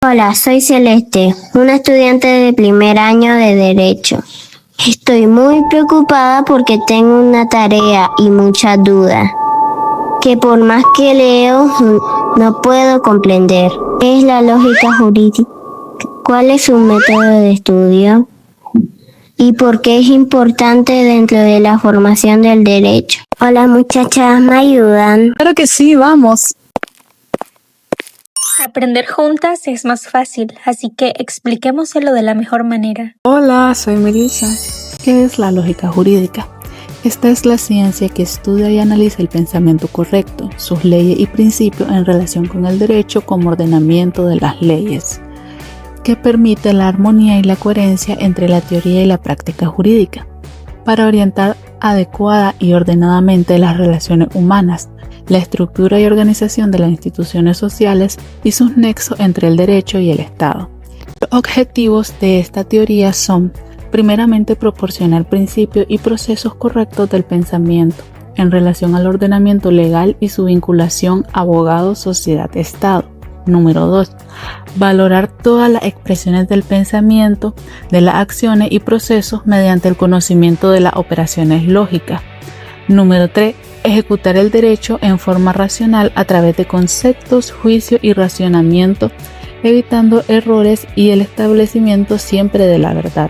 Hola, soy Celeste, una estudiante de primer año de Derecho. Estoy muy preocupada porque tengo una tarea y muchas dudas, que por más que leo no puedo comprender. ¿Qué es la lógica jurídica? ¿Cuál es su método de estudio? ¿Y por qué es importante dentro de la formación del derecho? Hola muchachas, ¿me ayudan? Claro que sí, vamos. Aprender juntas es más fácil, así que expliquémoselo de la mejor manera. Hola, soy Melissa. ¿Qué es la lógica jurídica? Esta es la ciencia que estudia y analiza el pensamiento correcto, sus leyes y principios en relación con el derecho como ordenamiento de las leyes, que permite la armonía y la coherencia entre la teoría y la práctica jurídica, para orientar adecuada y ordenadamente las relaciones humanas, la estructura y organización de las instituciones sociales y sus nexos entre el derecho y el Estado. Los objetivos de esta teoría son, primeramente, proporcionar principios y procesos correctos del pensamiento en relación al ordenamiento legal y su vinculación abogado-sociedad-Estado. Número 2. Valorar todas las expresiones del pensamiento, de las acciones y procesos mediante el conocimiento de las operaciones lógicas. Número 3. Ejecutar el derecho en forma racional a través de conceptos, juicio y racionamiento, evitando errores y el establecimiento siempre de la verdad.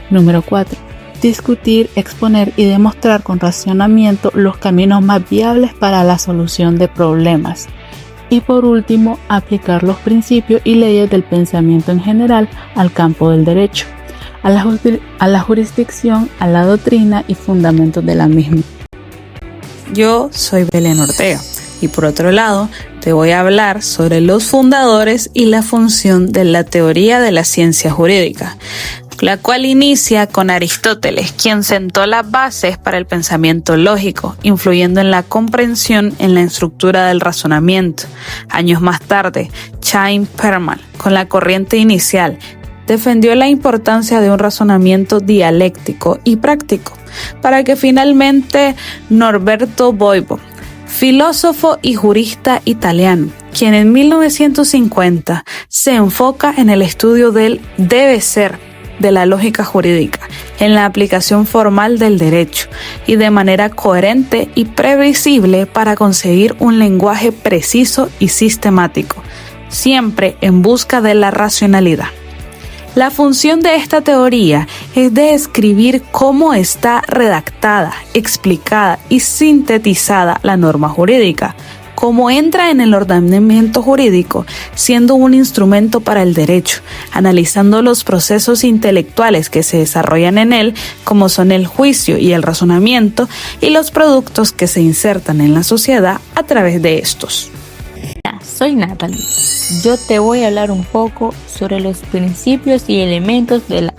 Número 4. Discutir, exponer y demostrar con racionamiento los caminos más viables para la solución de problemas. Y por último, aplicar los principios y leyes del pensamiento en general al campo del derecho, a la jurisdicción, a la doctrina y fundamentos de la misma. Yo soy Belén Ortega y por otro lado te voy a hablar sobre los fundadores y la función de la teoría de la ciencia jurídica, la cual inicia con Aristóteles, quien sentó las bases para el pensamiento lógico, influyendo en la comprensión en la estructura del razonamiento. Años más tarde, Chaim Perman, con la corriente inicial, defendió la importancia de un razonamiento dialéctico y práctico, para que finalmente Norberto Bobbio, filósofo y jurista italiano, quien en 1950 se enfoca en el estudio del debe ser de la lógica jurídica, en la aplicación formal del derecho y de manera coherente y previsible para conseguir un lenguaje preciso y sistemático, siempre en busca de la racionalidad. La función de esta teoría es describir cómo está redactada, explicada y sintetizada la norma jurídica, cómo entra en el ordenamiento jurídico, siendo un instrumento para el derecho, analizando los procesos intelectuales que se desarrollan en él, como son el juicio y el razonamiento, y los productos que se insertan en la sociedad a través de estos. Soy Natalie. Yo te voy a hablar un poco sobre los principios y elementos de la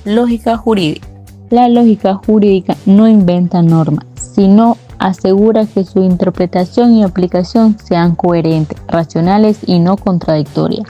lógica jurídica. La lógica jurídica no inventa normas, sino asegura que su interpretación y aplicación sean coherentes, racionales y no contradictorias.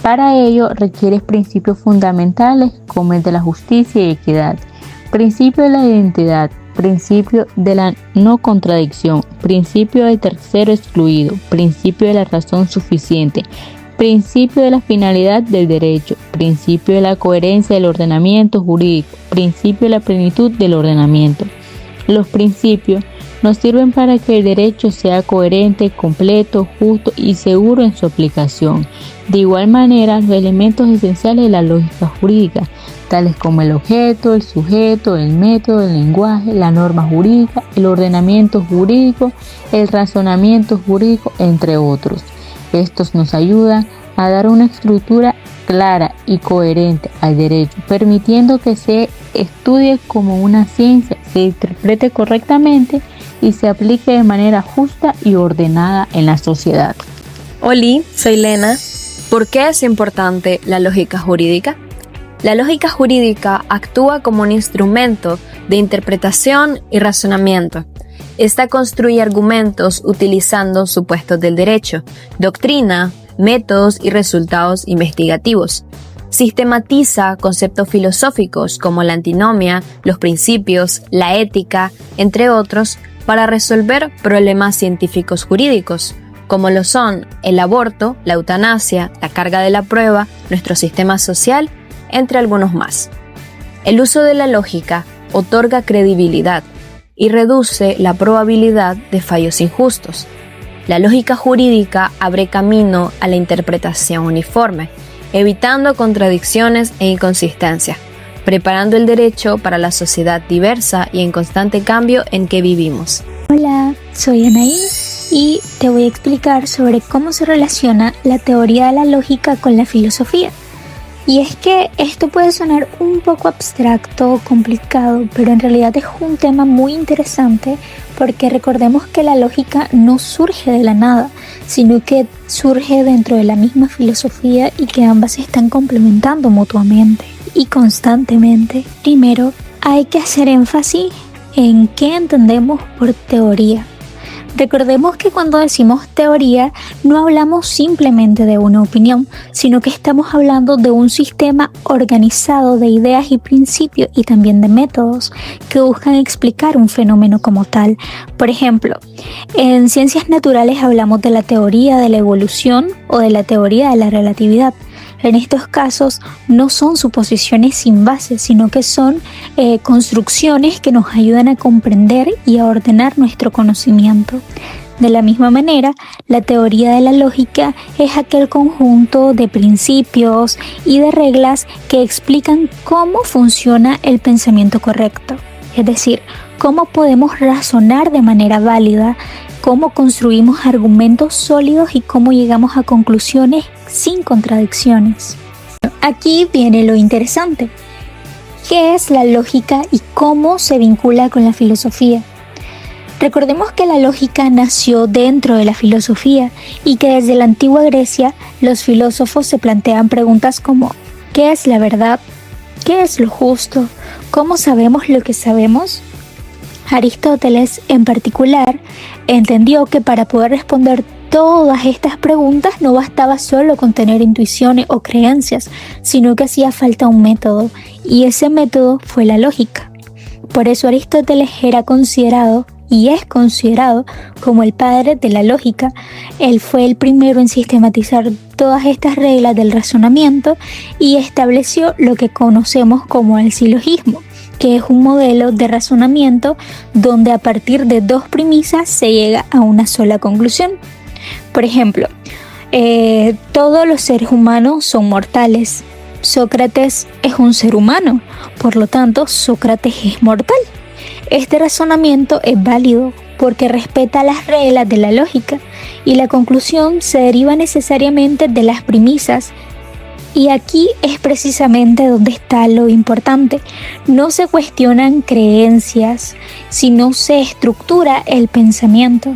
Para ello requiere principios fundamentales como el de la justicia y equidad, principio de la identidad, principio de la no contradicción, principio del tercero excluido, principio de la razón suficiente, principio de la finalidad del derecho, principio de la coherencia del ordenamiento jurídico, principio de la plenitud del ordenamiento. Los principios nos sirven para que el derecho sea coherente, completo, justo y seguro en su aplicación. De igual manera, los elementos esenciales de la lógica jurídica, tales como el objeto, el sujeto, el método, el lenguaje, la norma jurídica, el ordenamiento jurídico, el razonamiento jurídico, entre otros. Estos nos ayudan a dar una estructura clara y coherente al derecho, permitiendo que se estudie como una ciencia, se interprete correctamente y se aplique de manera justa y ordenada en la sociedad. Hola, soy Lena. ¿Por qué es importante la lógica jurídica? La lógica jurídica actúa como un instrumento de interpretación y razonamiento. Esta construye argumentos utilizando supuestos del derecho, doctrina, métodos y resultados investigativos. Sistematiza conceptos filosóficos como la antinomia, los principios, la ética, entre otros, para resolver problemas científicos jurídicos. como lo son el aborto, la eutanasia, la carga de la prueba, nuestro sistema social, entre algunos más. El uso de la lógica otorga credibilidad y reduce la probabilidad de fallos injustos. La lógica jurídica abre camino a la interpretación uniforme, evitando contradicciones e inconsistencias, preparando el derecho para la sociedad diversa y en constante cambio en que vivimos. Hola, soy Anaí y te voy a explicar sobre cómo se relaciona la teoría de la lógica con la filosofía. Y es que esto puede sonar un poco abstracto o complicado, pero en realidad es un tema muy interesante porque recordemos que la lógica no surge de la nada, sino que surge dentro de la misma filosofía y que ambas se están complementando mutuamente y constantemente. Primero, hay que hacer énfasis en qué entendemos por teoría. Recordemos que cuando decimos teoría no hablamos simplemente de una opinión, sino que estamos hablando de un sistema organizado de ideas y principios y también de métodos que buscan explicar un fenómeno como tal. Por ejemplo, en ciencias naturales hablamos de la teoría de la evolución o de la teoría de la relatividad. En estos casos no son suposiciones sin base, sino que son construcciones que nos ayudan a comprender y a ordenar nuestro conocimiento. De la misma manera, la teoría de la lógica es aquel conjunto de principios y de reglas que explican cómo funciona el pensamiento correcto. Es decir, cómo podemos razonar de manera válida, cómo construimos argumentos sólidos y cómo llegamos a conclusiones sin contradicciones. Aquí viene lo interesante. ¿Qué es la lógica y cómo se vincula con la filosofía? Recordemos que la lógica nació dentro de la filosofía y que desde la antigua Grecia los filósofos se plantean preguntas como ¿qué es la verdad? ¿Qué es lo justo? ¿Cómo sabemos lo que sabemos? Aristóteles, en particular, entendió que para poder responder todas estas preguntas no bastaba solo con tener intuiciones o creencias, sino que hacía falta un método, y ese método fue la lógica. Por eso Aristóteles era considerado y es considerado como el padre de la lógica. Él fue el primero en sistematizar todas estas reglas del razonamiento y estableció lo que conocemos como el silogismo, que es un modelo de razonamiento donde a partir de dos premisas se llega a una sola conclusión. Por ejemplo, todos los seres humanos son mortales. Sócrates es un ser humano, por lo tanto Sócrates es mortal. Este razonamiento es válido porque respeta las reglas de la lógica y la conclusión se deriva necesariamente de las premisas. Y aquí es precisamente donde está lo importante. No se cuestionan creencias, sino se estructura el pensamiento.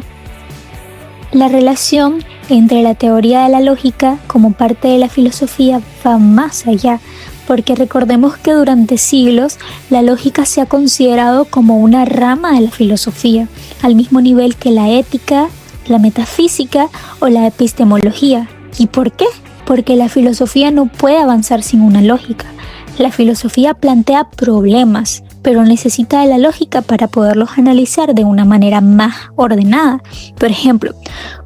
La relación entre la teoría de la lógica como parte de la filosofía va más allá, porque recordemos que durante siglos la lógica se ha considerado como una rama de la filosofía, al mismo nivel que la ética, la metafísica o la epistemología. ¿Y por qué? Porque la filosofía no puede avanzar sin una lógica. La filosofía plantea problemas, pero necesita de la lógica para poderlos analizar de una manera más ordenada. Por ejemplo,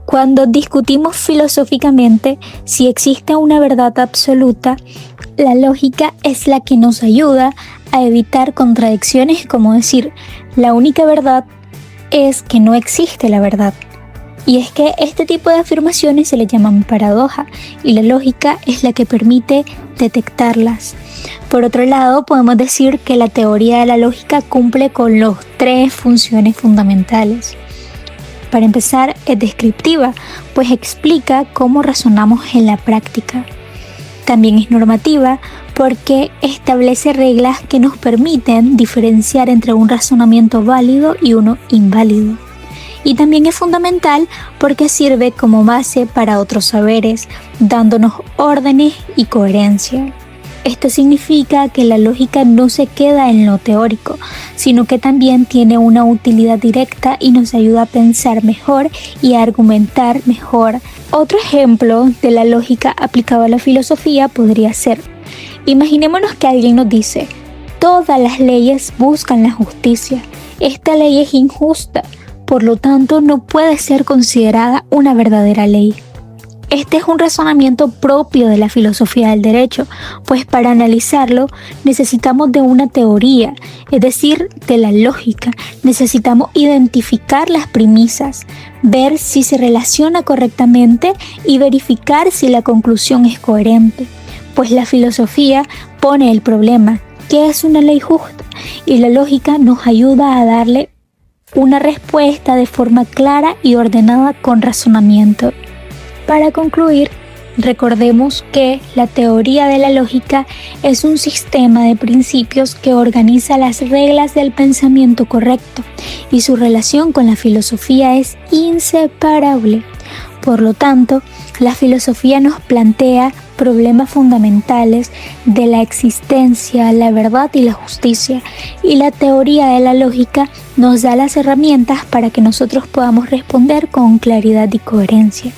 cuando discutimos filosóficamente si existe una verdad absoluta, la lógica es la que nos ayuda a evitar contradicciones, como decir, la única verdad es que no existe la verdad. Y es que este tipo de afirmaciones se le llaman paradoja y la lógica es la que permite detectarlas. Por otro lado, podemos decir que la teoría de la lógica cumple con las tres funciones fundamentales. Para empezar, es descriptiva, pues explica cómo razonamos en la práctica. También es normativa porque establece reglas que nos permiten diferenciar entre un razonamiento válido y uno inválido. Y también es fundamental porque sirve como base para otros saberes, dándonos órdenes y coherencia. Esto significa que la lógica no se queda en lo teórico, sino que también tiene una utilidad directa y nos ayuda a pensar mejor y a argumentar mejor. Otro ejemplo de la lógica aplicada a la filosofía podría ser, imaginémonos que alguien nos dice, todas las leyes buscan la justicia, esta ley es injusta. por lo tanto no puede ser considerada una verdadera ley. Este es un razonamiento propio de la filosofía del derecho, pues para analizarlo necesitamos de una teoría, es decir, de la lógica. Necesitamos identificar las premisas, ver si se relaciona correctamente y verificar si la conclusión es coherente. Pues la filosofía pone el problema, ¿qué es una ley justa? Y la lógica nos ayuda a darle una respuesta de forma clara y ordenada con razonamiento. Para concluir, recordemos que la teoría de la lógica es un sistema de principios que organiza las reglas del pensamiento correcto y su relación con la filosofía es inseparable. Por lo tanto, la filosofía nos plantea problemas fundamentales de la existencia, la verdad y la justicia, y la teoría de la lógica nos da las herramientas para que nosotros podamos responder con claridad y coherencia.